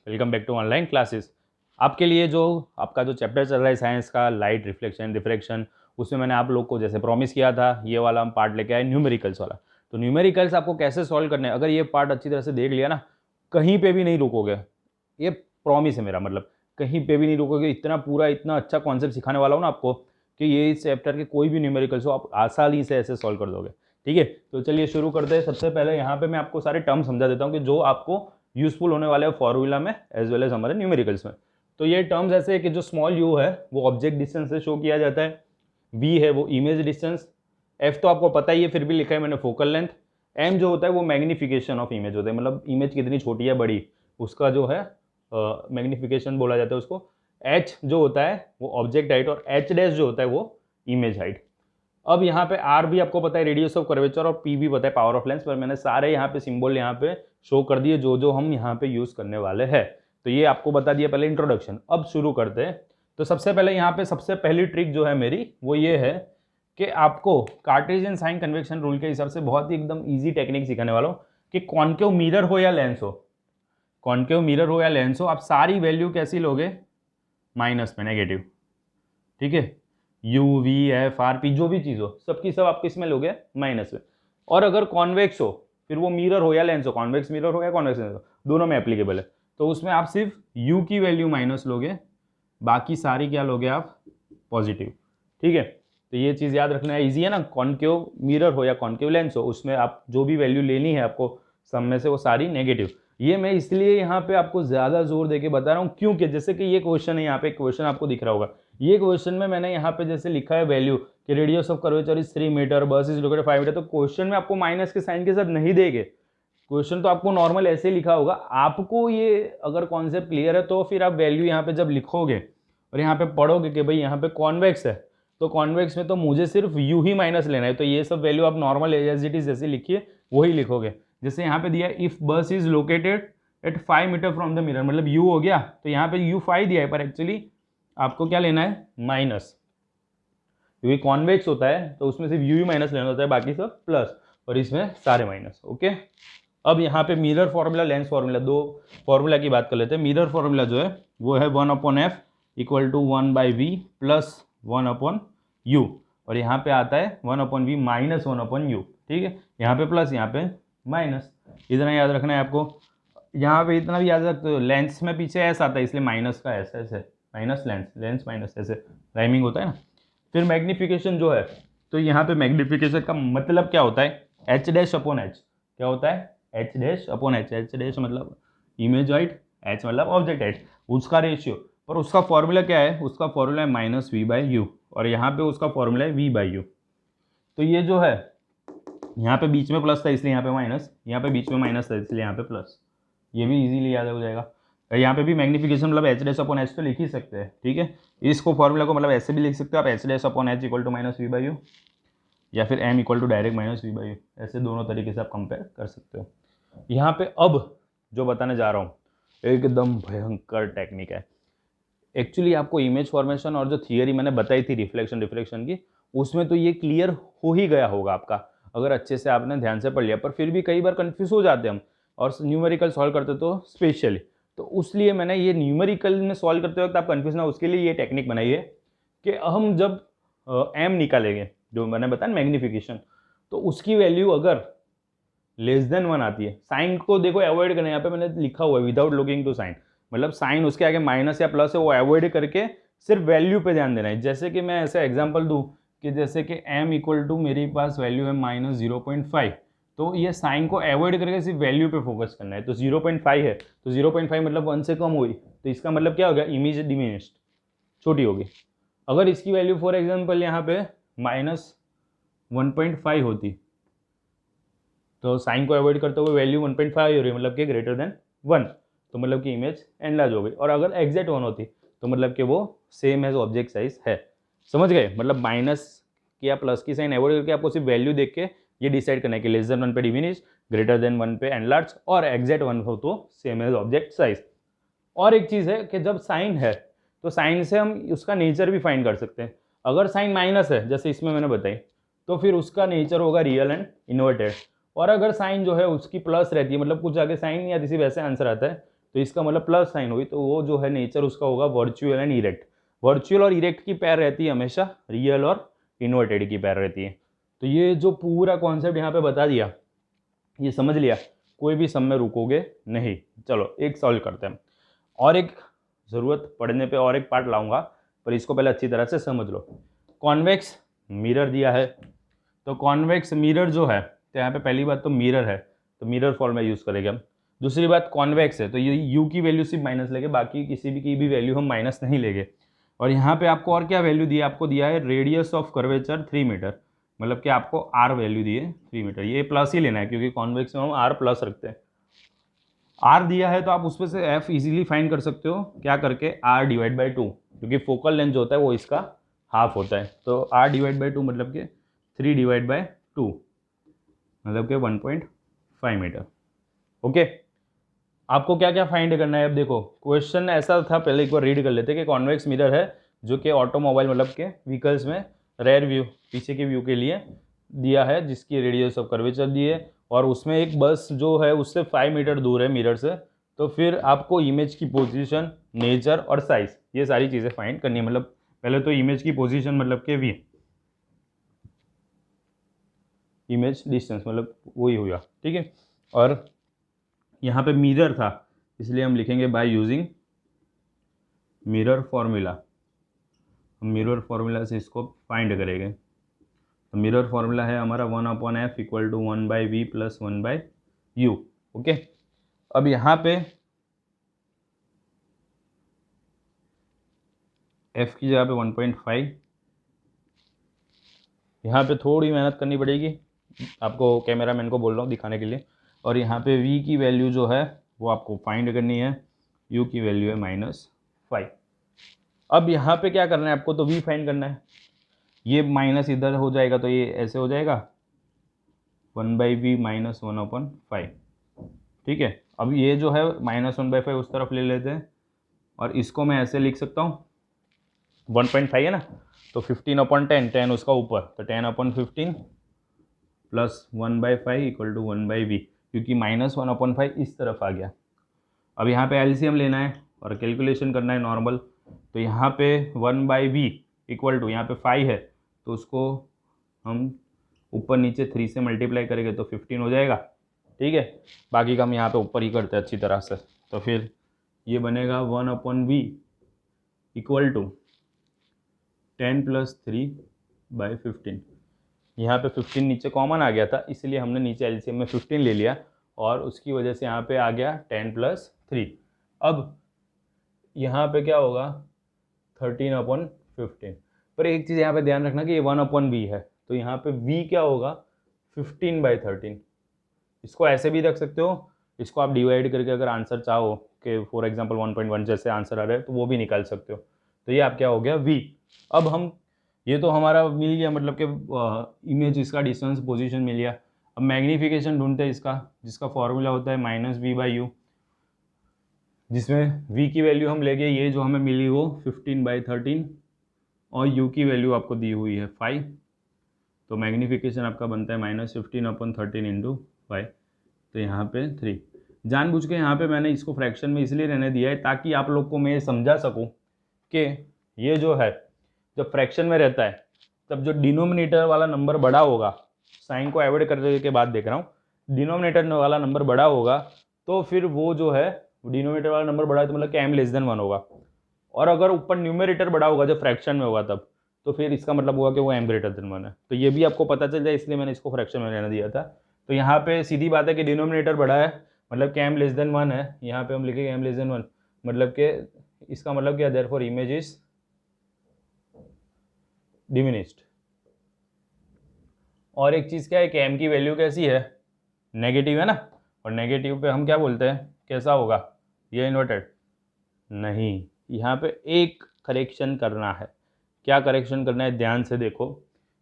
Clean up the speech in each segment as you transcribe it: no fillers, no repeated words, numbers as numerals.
Welcome back to online classes. आपके लिए जो आपका जो चैप्टर चल रहा है साइंस का, लाइट रिफ्लेक्शन रिफ्रैक्शन, उसमें मैंने आप लोग को जैसे प्रॉमिस किया था ये वाला हम पार्ट लेके आए न्यूमेरिकल्स वाला। तो न्यूमेरिकल्स आपको कैसे सॉल्व करने हैं, अगर ये पार्ट अच्छी तरह से देख लिया ना, कहीं पे भी नहीं रुकोगे। ये प्रॉमिस है मेरा, मतलब कहीं पे भी नहीं रुकोगे। इतना पूरा इतना अच्छा कॉन्सेप्ट सिखाने वाला हूँ ना आपको कि ये इस चैप्टर के कोई भी न्यूमेरिकल्स हो आप आसानी से ऐसे सॉल्व कर दोगे। ठीक है, तो चलिए शुरू करते हैं। सबसे पहले यहाँ पे मैं आपको सारे टर्म समझा देता हूँ कि जो आपको यूजफुल होने वाले हैं फॉर्मूला में एज वेल एज हमारे न्यूमेरिकल्स में। तो ये टर्म्स ऐसे है कि जो स्मॉल यू है वो ऑब्जेक्ट डिस्टेंस से शो किया जाता है, वी है वो इमेज डिस्टेंस, एफ तो आपको पता ही है फिर भी लिखा है मैंने फोकल लेंथ, एम जो होता है वो मैग्निफिकेशन ऑफ इमेज होता है, मतलब इमेज कितनी छोटी है बड़ी उसका जो है मैग्निफिकेशन बोला जाता है उसको। एच जो होता है वो ऑब्जेक्ट हाइट और एच डैश जो होता है वो इमेज हाइट। अब यहाँ पे आर भी आपको पता है रेडियस ऑफ कर्वेचर और पी भी पता है पावर ऑफ लेंस, पर मैंने सारे यहाँ पे सिंबल यहाँ पे शो कर दिए जो जो हम यहाँ पे यूज करने वाले हैं। तो ये आपको बता दिया पहले इंट्रोडक्शन। अब शुरू करते हैं। तो सबसे पहले यहाँ पे सबसे पहली ट्रिक जो है मेरी वो ये है कि आपको कार्टेशियन साइन कन्वेक्शन रूल के हिसाब से बहुत ही एकदम ईजी टेक्निक सिखाने वाला हूँ कि कॉनकेव मिरर हो या लेंस हो, कॉनकेव मिरर हो या लेंस हो, आप सारी वैल्यू कैसी लोगे, माइनस में, नेगेटिव। ठीक है, you V F R P जो भी चीज़ हो सबकी सब आप किस में लोगे, माइनस में। और अगर कॉन्वेक्स हो, फिर वो मिरर हो या लेंस हो, कॉन्वेक्स मिरर हो या कॉन्वेक्स लेंस हो, दोनों में एप्लीकेबल है, तो उसमें आप सिर्फ यू की वैल्यू माइनस लोगे, बाकी सारी क्या लोगे आप, पॉजिटिव। ठीक है, तो ये चीज़ याद रखना है, ईजी है ना। कॉनकेव मिरर हो या कॉनकेव लेंस हो उसमें आप जो भी वैल्यू लेनी है आपको सब में से वो सारी नेगेटिव। ये मैं इसलिए यहाँ पे आपको ज़्यादा जोर देके बता रहा हूँ क्योंकि जैसे कि ये क्वेश्चन है, यहाँ पे क्वेश्चन आपको दिख रहा होगा, ये क्वेश्चन में मैंने यहाँ पे जैसे लिखा है वैल्यू कि radius of curvature is 3 metre, bus is located 5 metre, तो क्वेश्चन में आपको माइनस के साइन के साथ नहीं देंगे। क्वेश्चन तो आपको नॉर्मल ऐसे ही लिखा होगा। आपको ये अगर कॉन्सेप्ट क्लियर है तो फिर आप वैल्यू यहाँ पे जब लिखोगे और यहाँ पे पढ़ोगे कि भाई यहाँ पे कॉन्वेक्स है, तो कॉन्वेक्स में तो मुझे सिर्फ यू ही माइनस लेना है, तो ये सब वैल्यू आप नॉर्मल एज इट इज जैसे लिखिए वही लिखोगे। जैसे यहाँ पे दिया if bus is located at 5 metre from the mirror, मतलब यू हो गया, तो यहाँ पे यू 5 दिया है पर एक्चुअली आपको क्या लेना है, माइनस, क्योंकि कॉन्वेक्स होता है तो उसमें सिर्फ यू ही माइनस लेना होता है, बाकी सब प्लस, और इसमें सारे माइनस। ओके, अब यहाँ पे मिरर फॉर्मूला लेंस फॉर्मूला, दो फॉर्मूला की बात कर लेते हैं। मिरर फॉर्मूला जो है वो है 1/f equal to 1/v plus 1/u, और यहाँ पे आता है 1/v माइनस 1/u। ठीक है, यहाँ पे प्लस यहाँ पे माइनस, इतना याद रखना है आपको। यहाँ पे इतना भी याद रखते हो, लेंस में पीछे एस आता है इसलिए माइनस का एस, ऐसे माइनस लेंस, लेंस माइनस, ऐसे राइमिंग होता है ना। फिर मैग्निफिकेशन जो है, तो यहाँ पे मैग्निफिकेशन का मतलब क्या होता है, एच डैश अपॉन एच, क्या होता है, H dash upon H, H dash मतलब इमेज हाइट, एच मतलब ऑब्जेक्ट हाइट, उसका रेशियो। पर उसका फॉर्मूला क्या है, उसका फॉर्मूला है माइनस वी बाई यू, और यहाँ पे उसका फॉर्मूला है वी बाई यू। तो ये जो है यहाँ पे बीच में प्लस था इसलिए यहाँ पे माइनस, यहाँ पे बीच में माइनस था इसलिए यहाँ पे प्लस, ये भी इजीली याद हो जाएगा। यहाँ पे भी मैग्निफिकेशन मतलब एच डैश अपॉन एच तो लिख ही सकते हैं। ठीक है, इसको फॉर्मूला को मतलब ऐसे भी लिख सकते हो आप, h dash upon h equal to minus v by u, या फिर m equal to direct minus v by u, ऐसे दोनों तरीके से आप कंपेयर कर सकते हो। यहाँ पे अब जो बताने जा रहा हूँ एकदम भयंकर टेक्निक है। एक्चुअली आपको इमेज फॉर्मेशन और जो थियरी मैंने बताई थी रिफ्लेक्शन रिफ्लेक्शन की, उसमें तो ये क्लियर हो ही गया होगा आपका अगर अच्छे से आपने ध्यान से पढ़ लिया, पर फिर भी कई बार कंफ्यूज हो जाते हैं हम, और न्यूमेरिकल सॉल्व करते तो स्पेशली, तो उसलिए मैंने ये न्यूमेरिकल में सॉल्व करते वक्त आप कंफ्यूज ना, उसके लिए ये टेक्निक बनाई है कि हम जब एम निकालेंगे, जो मैंने बताया मैग्निफिकेशन, तो उसकी वैल्यू अगर लेस देन 1 आती है, साइन को देखो अवॉइड करना, यहाँ पे मैंने लिखा हुआ है विदाउट लुकिंग टू साइन, मतलब साइन उसके आगे माइनस या प्लस है वो अवॉइड करके सिर्फ वैल्यू पे ध्यान देना है। जैसे कि मैं ऐसा एग्जांपल दूं कि जैसे कि m इक्वल टू मेरे पास वैल्यू है माइनस 0.5, तो ये साइन को अवॉइड करके सिर्फ वैल्यू पे फोकस करना है। तो 0.5 है तो 0.5 मतलब 1 से कम हुई, तो इसका मतलब क्या हो गया, इमेज डिमिनिश्ड, छोटी होगी। अगर इसकी वैल्यू फॉर एग्जाम्पल यहाँ पे माइनस 1.5 होती, तो साइन को अवॉइड करते हुए वैल्यू 1.5 हो रही है, मतलब कि ग्रेटर देन 1, तो मतलब कि इमेज एनलार्ज हो गई। और अगर एग्जैक्ट 1 होती तो मतलब कि वो सेम एज ऑब्जेक्ट साइज है। समझ गए, मतलब माइनस या प्लस की साइन अवॉइड करके आपको सिर्फ वैल्यू देख के ये डिसाइड करना है कि लेस देन 1 पे डिमिनिश, ग्रेटर देन 1 पे एनलार्ज, और एग्जैक्ट 1 हो तो सेम एज ऑब्जेक्ट साइज। और एक चीज़ है कि जब साइन है तो साइन से हम उसका नेचर भी फाइंड कर सकते हैं। अगर साइन माइनस है जैसे इसमें मैंने बताई, तो फिर उसका नेचर होगा रियल एंड इन्वर्टेड। और अगर साइन जो है उसकी प्लस रहती है, मतलब कुछ आगे साइन नहीं आती सिर्फ ऐसे आंसर आता है, तो इसका मतलब प्लस साइन हुई, तो वो जो है नेचर उसका होगा वर्चुअल एंड इरेक्ट। वर्चुअल और इरेक्ट की पैर रहती है हमेशा, रियल और इन्वर्टेड की पैर रहती है। तो ये जो पूरा कॉन्सेप्ट यहाँ पे बता दिया, ये समझ लिया, कोई भी सम में रुकोगे नहीं। चलो एक सॉल्व करते हैं, और एक ज़रूरत पड़ने पे और एक पार्ट लाऊंगा, पर इसको पहले अच्छी तरह से समझ लो। कॉन्वेक्स मिरर दिया है, तो कॉन्वेक्स मिरर जो है, तो यहाँ पे पहली बात तो मिरर है, तो मिरर फॉर्म में यूज़ करेंगे हम। दूसरी बात कॉन्वेक्स है, तो ये यू की वैल्यू सिर्फ माइनस लेंगे, बाकी किसी भी की भी वैल्यू हम माइनस नहीं लेंगे। और यहाँ पे आपको और क्या वैल्यू दी है, आपको दिया है रेडियस ऑफ कर्वेचर 3 मीटर, मतलब कि आपको आर वैल्यू दी है 3 मीटर। ये प्लस ही लेना है क्योंकि कॉन्वेक्स में हम आर प्लस रखते हैं। आर दिया है तो आप उसमें से एफ इजीली फाइंड कर सकते हो, क्या करके, आर डिवाइड बाई 2, क्योंकि फोकल लेंथ जो होता है वो इसका हाफ होता है। तो आर डिवाइड बाई 2 मतलब कि 3 डिवाइड बाई 2 मतलब कि 1.5 मीटर। ओके, आपको क्या क्या फाइंड करना है। अब देखो क्वेश्चन ऐसा था, पहले एक बार रीड कर लेते कि कॉन्वेक्स मिरर है जो कि ऑटोमोबाइल मतलब के व्हीकल्स में रेयर व्यू, पीछे के व्यू के लिए दिया है, जिसकी रेडियस ऑफ कर्वेचर दी है, और उसमें एक बस जो है उससे 5 मीटर दूर है मिरर से। तो फिर आपको इमेज की पोजीशन, नेचर और साइज, ये सारी चीज़ें फाइंड करनी है। मतलब पहले तो इमेज की पोजीशन मतलब के वी, इमेज डिस्टेंस मतलब वही हुआ, ठीक है। और यहाँ पे मिरर था, इसलिए हम लिखेंगे बाय यूजिंग मिरर फॉर्मूला। हम मिरर फॉर्मूला से इसको फाइंड करेंगे। तो मिरर फॉर्मूला है हमारा 1/f equal to 1/v plus 1/u। Okay, अब यहाँ पे f की जगह पे 1.5, यहाँ पे थोड़ी मेहनत करनी पड़ेगी, आपको कैमरामैन को बोल रहा हूँ दिखाने के लिए। और यहाँ पे v की वैल्यू जो है वो आपको फाइंड करनी है, u की वैल्यू है -5। अब यहाँ पे क्या करना है आपको, तो v फाइंड करना है। ये माइनस इधर हो जाएगा तो ये ऐसे हो जाएगा 1/v माइनस 1/5, ठीक है। अब ये जो है -1/5 उस तरफ ले लेते हैं, और इसको मैं ऐसे लिख सकता हूँ, 1.5 है ना, तो 15/10, 10 उसका ऊपर, तो 10/15 प्लस 1/5 इक्वल टू 1/v, क्योंकि -1/5 इस तरफ आ गया। अब यहाँ पे एलसीएम लेना है और कैलकुलेशन करना है नॉर्मल। तो यहाँ पे 1/v इक्वल टू, यहाँ पे 5 है तो उसको हम ऊपर नीचे 3 से मल्टीप्लाई करेंगे तो 15 हो जाएगा, ठीक है। बाकी का हम यहाँ पे ऊपर ही करते हैं अच्छी तरह से। तो फिर ये बनेगा 1/v इक्वल टू 10 + 3/15। यहाँ पे 15 नीचे कॉमन आ गया था, इसलिए हमने नीचे एलसीएम में 15 ले लिया, और उसकी वजह से यहाँ पे आ गया 10 + 3। अब यहाँ पे क्या होगा, 13/15। पर एक चीज़ यहाँ पे ध्यान रखना कि ये 1/v है, तो यहाँ पे v क्या होगा, 15/13। इसको ऐसे भी रख सकते हो, इसको आप डिवाइड करके अगर आंसर चाहो कि फॉर एग्जांपल 1.1 जैसे आंसर आ रहा है तो वो भी निकाल सकते हो। तो ये आप क्या हो गया v। अब हम, ये तो हमारा मिल गया, मतलब कि इमेज, इसका डिस्टेंस, पोजीशन मिल गया। अब मैग्नीफिकेशन ढूंढते हैं इसका, जिसका फॉर्मूला होता है -v/u, जिसमें v की वैल्यू हम ले गए, ये जो हमें मिली वो 15/13, और u की वैल्यू आपको दी हुई है 5। तो मैग्नीफिकेशन आपका बनता है -15/13 इंटू 5, तो यहाँ पे 3। जानबूझ के यहाँ पे मैंने इसको फ्रैक्शन में इसलिए रहने दिया है ताकि आप लोग को मैं समझा सकूँ कि ये जो है, जब फ्रैक्शन में रहता है तब जो डिनोमिनेटर वाला नंबर बड़ा होगा, साइन को एवॉइड करने के बाद देख रहा हूँ, डिनोमिनेटर वाला नंबर बड़ा होगा तो फिर वो जो है, डिनोमिनेटर वाला नंबर बड़ा है तो मतलब कि m 1 होगा। और अगर ऊपर न्यूमरेटर बड़ा होगा जब फ्रैक्शन में होगा तब, तो फिर इसका मतलब हुआ कि वो m 1 है। तो ये भी आपको पता चल जाए, इसलिए मैंने इसको फ्रैक्शन में रहने दिया था। तो यहाँ पे सीधी बात है कि डिनोमिनेटर बड़ा है, मतलब कि m<1 है, यहाँ पे हम लिखेंगे m<1, मतलब कि इसका मतलब क्या, देयरफॉर इमेज इज डिमिनिश्ड। और एक चीज़ क्या है कि m की वैल्यू कैसी है, नेगेटिव है ना, और नेगेटिव पे हम क्या बोलते हैं, कैसा होगा, ये इन्वर्टेड नहीं। यहाँ पे एक करेक्शन करना है। क्या करेक्शन करना है, ध्यान से देखो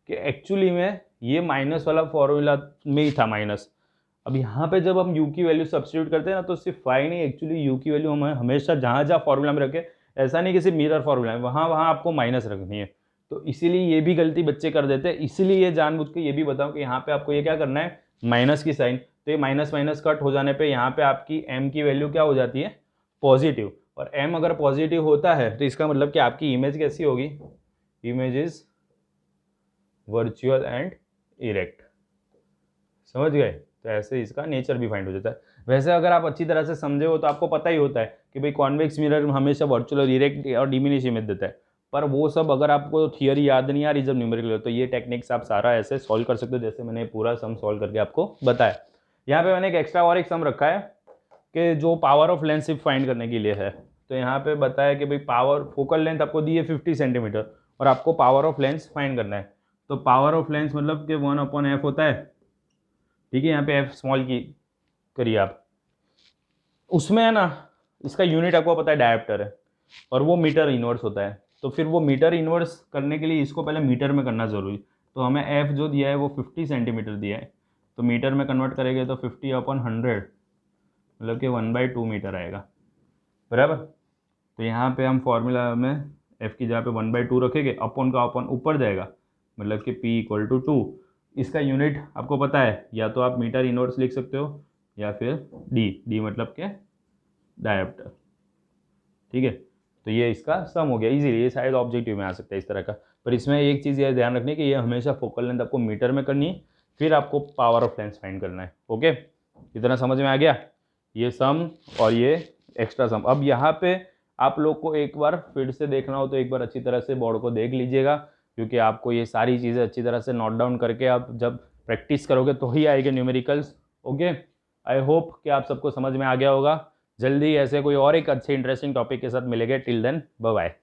कि एक्चुअली में ये माइनस वाला फॉर्मूला में ही था माइनस। अब यहाँ पे जब हम u की वैल्यू सब्स्टिट्यूट करते हैं ना, तो सिर्फ 5 नहीं, एक्चुअली u की वैल्यू हमें हमेशा जहाँ जहाँ फॉर्मूला में रखे, ऐसा नहीं कि सिर्फ मिरर फॉर्मूला है, वहाँ वहाँ आपको माइनस रखनी है। तो इसीलिए ये भी गलती बच्चे कर देते हैं, इसीलिए ये जानबूझ के ये भी बताऊँ कि यहाँ पे आपको ये क्या करना है, माइनस की साइन। तो ये माइनस माइनस कट हो जाने पे यहाँ पे आपकी m की वैल्यू क्या हो जाती है, पॉजिटिव, और m अगर पॉजिटिव होता है तो इसका मतलब कि आपकी इमेज कैसी होगी, image is virtual and erect. समझ गए? तो ऐसे इसका नेचर भी फाइंड हो जाता है। वैसे अगर आप अच्छी तरह से समझे हो तो आपको पता ही होता है कि भाई कॉन्वेक्स मिरर हमेशा वर्चुअल और इरेक्ट और डिमिनिश इमेज देता है, पर वो सब अगर आपको थियरी याद नहीं आ रही जब न्यूमेरिकल, तो ये टेक्निक्स आप सारा ऐसे सॉल्व कर सकते हो जैसे मैंने पूरा सम सॉल्व करके आपको बताया। यहाँ पे मैंने एक एक्स्ट्रा और एक सम रखा है कि जो पावर ऑफ लेंस सिर्फ फाइंड करने के लिए है। तो यहाँ पे बताया कि भाई पावर फोकल लेंथ आपको दी है 50 सेंटीमीटर और आपको पावर ऑफ लेंस फाइंड करना है। तो पावर ऑफ लेंस मतलब कि 1/f होता है, ठीक है। यहाँ पे f स्मॉल की करिए आप, उसमें है ना इसका यूनिट आपको पता है डायोप्टर है और वो मीटर इनवर्स होता है। तो फिर वो मीटर इनवर्स करने के लिए इसको पहले मीटर में करना ज़रूरी। तो हमें f जो दिया है वो 50 सेंटीमीटर दिया है, तो मीटर में कन्वर्ट करेंगे तो 50/100 मतलब कि 1/2 मीटर आएगा, बराबर। तो यहाँ पे हम फॉर्मूला में f की जगह पे 1/2 रखेंगे, अपॉन का अपॉन ऊपर जाएगा, मतलब कि p = 2। इसका यूनिट आपको पता है, या तो आप मीटर इनवर्स लिख सकते हो या फिर d मतलब के डायोप्टर, ठीक है। तो ये इसका सम हो गया इजीली, ये शायद ऑब्जेक्टिव में आ सकता है इस तरह का। पर इसमें एक चीज़ ये ध्यान रखनी कि ये हमेशा फोकल लेंथ आपको मीटर में करनी है, फिर आपको पावर ऑफ लेंस फाइंड करना है। ओके, इतना समझ में आ गया, ये सम और ये एक्स्ट्रा सम। अब यहाँ पे आप लोग को एक बार फिर से देखना हो तो एक बार अच्छी तरह से बोर्ड को देख लीजिएगा, क्योंकि आपको ये सारी चीज़ें अच्छी तरह से नोट डाउन करके आप जब प्रैक्टिस करोगे तो ही आएंगे न्यूमेरिकल्स। ओके, आई होप कि आप सबको समझ में आ गया होगा। जल्दी ऐसे कोई और एक अच्छे इंटरेस्टिंग टॉपिक के साथ मिलेंगे। Till then bye bye.